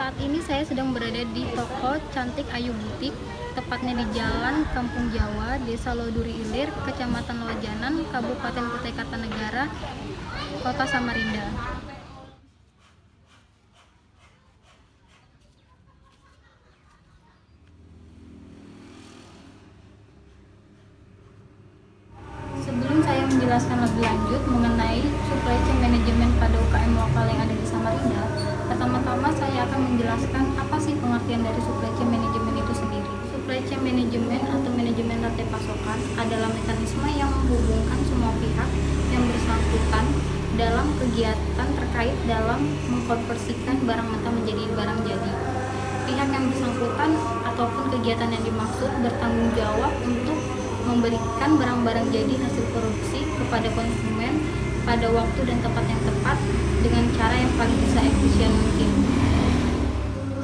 Saat ini saya sedang berada di toko Cantik Ayu Butik, tepatnya di Jalan Kampung Jawa, Desa Loduri Ilir, Kecamatan Lojanan, Kabupaten Kutai Kartanegara, Kota Samarinda. Sebelum saya menjelaskan lebih lanjut mengenai supply chain management pada UKM lokal yang ada di Samarinda, pertama-tama saya akan menjelaskan apa sih pengertian dari supply chain management itu sendiri. Supply chain management atau manajemen rantai pasokan adalah mekanisme yang menghubungkan semua pihak yang bersangkutan dalam kegiatan terkait dalam mengkonversikan barang mentah menjadi barang jadi. Pihak yang bersangkutan ataupun kegiatan yang dimaksud bertanggung jawab untuk memberikan barang-barang jadi hasil produksi kepada konsumen pada waktu dan tempat yang tepat dengan cara yang paling bisa efisien mungkin.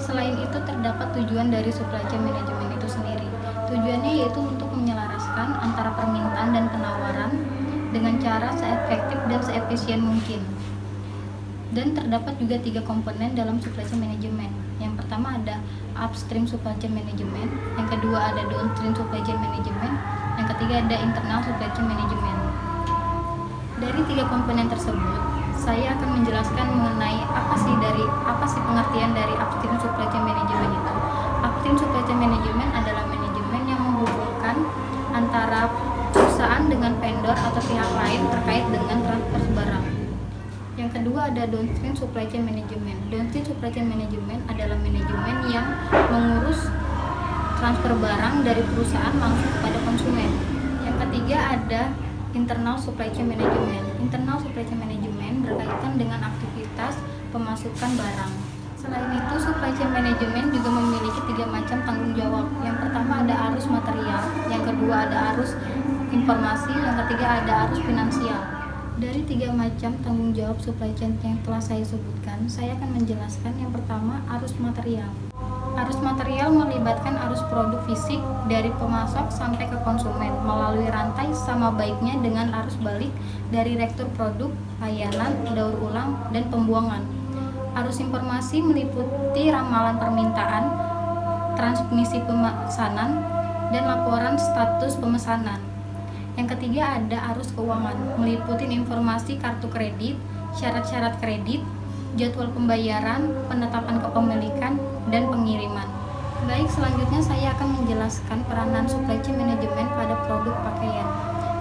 Selain itu, terdapat tujuan dari supply chain management itu sendiri. Tujuannya yaitu untuk menyelaraskan antara permintaan dan penawaran dengan cara seefektif dan seefisien mungkin. Dan terdapat juga 3 komponen dalam supply chain management. Yang pertama ada upstream supply chain management, yang kedua ada downstream supply chain management, yang ketiga ada internal supply chain management. Dari 3 komponen tersebut, saya akan menjelaskan mengenai apa sih pengertian dari upstream supply chain management itu. Upstream supply chain management adalah manajemen yang menghubungkan antara perusahaan dengan vendor atau pihak lain terkait dengan transfer barang. Yang kedua ada downstream supply chain management. Downstream supply chain management adalah manajemen yang mengurus transfer barang dari perusahaan langsung kepada konsumen. Yang ketiga ada internal supply chain management. Internal supply chain management berkaitan dengan aktivitas pemasukan barang. Selain itu, supply chain management juga memiliki 3 macam tanggung jawab. Yang pertama ada arus material, yang kedua ada arus informasi, yang ketiga ada arus finansial. Dari 3 macam tanggung jawab supply chain yang telah saya sebutkan, saya akan menjelaskan yang pertama arus material. Arus material melibatkan arus produk fisik dari pemasok sampai ke konsumen melalui rantai sama baiknya dengan arus balik dari rektur produk, layanan, daur ulang, dan pembuangan. Arus informasi meliputi ramalan permintaan, transmisi pemesanan, dan laporan status pemesanan. Yang ketiga ada arus keuangan, meliputi informasi kartu kredit, syarat-syarat kredit, jadwal pembayaran, penetapan kepemilikan, dan pengiriman. Baik, selanjutnya saya akan menjelaskan peranan supply chain management pada produk pakaian.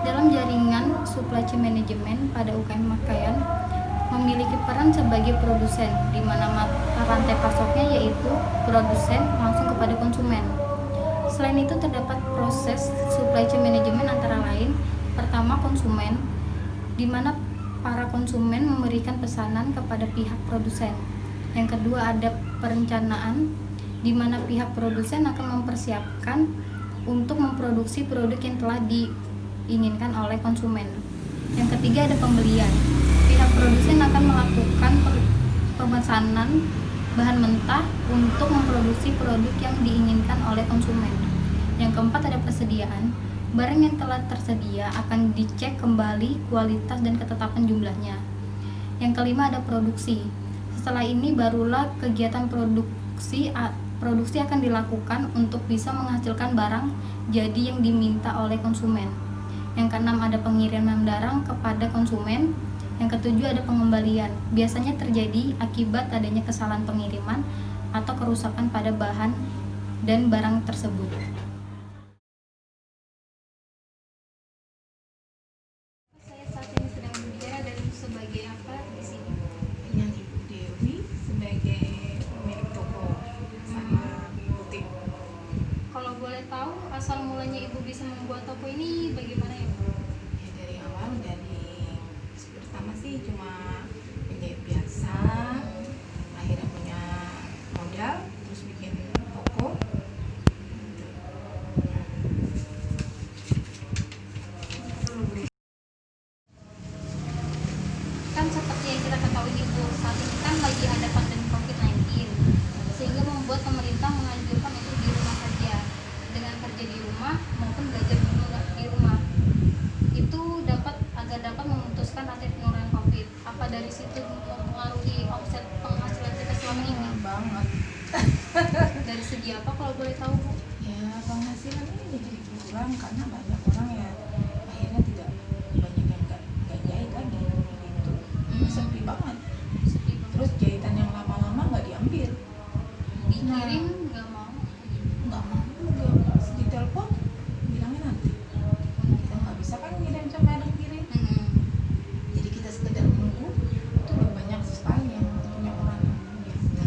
Dalam jaringan supply chain management pada UKM pakaian memiliki peran sebagai produsen, di mana mata rantai pasoknya yaitu produsen langsung kepada konsumen. Selain itu terdapat proses supply chain management antara lain, pertama konsumen, di mana para konsumen memberikan pesanan kepada pihak produsen. Yang kedua ada perencanaan, di mana pihak produsen akan mempersiapkan untuk memproduksi produk yang telah diinginkan oleh konsumen. Yang ketiga ada pembelian. Pihak produsen akan melakukan pemesanan bahan mentah untuk memproduksi produk yang diinginkan oleh konsumen. Yang keempat ada persediaan. Barang yang telah tersedia akan dicek kembali kualitas dan ketetapan jumlahnya. Yang kelima ada produksi. Setelah ini barulah kegiatan produksi akan dilakukan untuk bisa menghasilkan barang jadi yang diminta oleh konsumen. Yang keenam ada pengiriman barang kepada konsumen. Yang ketujuh ada pengembalian. Biasanya terjadi akibat adanya kesalahan pengiriman atau kerusakan pada bahan dan barang tersebut. Saya saat ini sedang berbicara dan sebagai apa di sini? Dengan Ibu Dewi sebagai pemilik toko sama butik. Kalau boleh tahu asal mulanya Ibu bisa membuat toko ini bagaimana ya, Bu? Ya, dari awal pertama sih cuma penjahit biasa, akhirnya punya modal terus bikin toko. Kan seperti yang kita ketahui nih, Bu, saat ini kan lagi ada pandemi COVID-19, sehingga membuat pemerintah menganjurkan untuk di rumah saja, dengan kerja di rumah maupun belajar di rumah. dari segi apa kalau boleh tahu Bu? Ya penghasilan ini jadi berkurang karena banyak orang ya akhirnya tidak banyak yang nggak jahit lagi gitu. Sepi banget. Sepi banget. Terus jahitan yang lama-lama nggak diambil, Dikirim nggak mau. nggak mau, di telepon bilangnya nanti. Kita nggak bisa kan ngirim sampai ada yang kirim. Jadi kita sekedar menunggu itu udah banyak sekali yang punya orang yang biasa.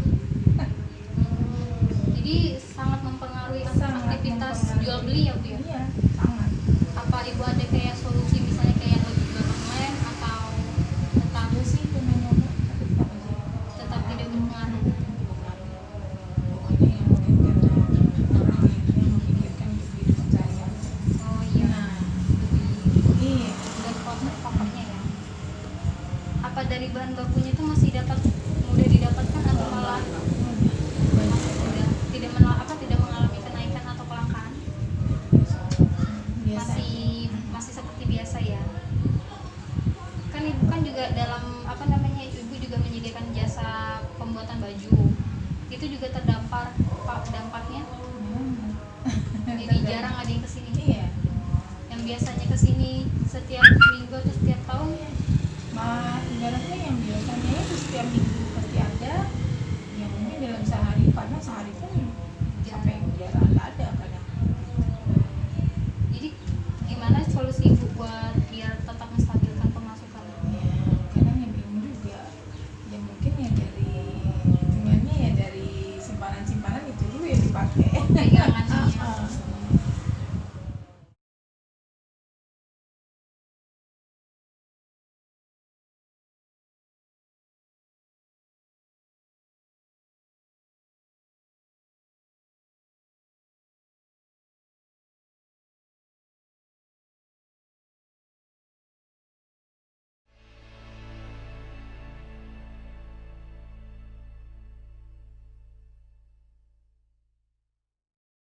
Jadi sangat mempengaruhi Sangat aktivitas mempengaruhi. jual beli ya Bu ya? Iya, sangat. Apa Ibu ada kayak solusi misalnya kayak lebih jual online atau tetap Aku sih pernah nyoba tapi tetap aja tetap tidak berpengaruh? berpengaruh. Pokoknya yang penting karena orang yang memikirkan kehidupan saya. Oh iya. Nah, iya. Dan pokoknya ya. Apa dari bahan bakunya itu masih dapat mudah didapatkan atau malah masih mudah tidak mengalami kenaikan atau kelangkaan? Biasa. Masih seperti biasa ya. Kan Ibu kan juga dalam Ibu juga menyediakan jasa pembuatan baju. Itu juga terdampar dampaknya. Jadi jarang ada yang kesini. Iya. Yang biasanya kesini setiap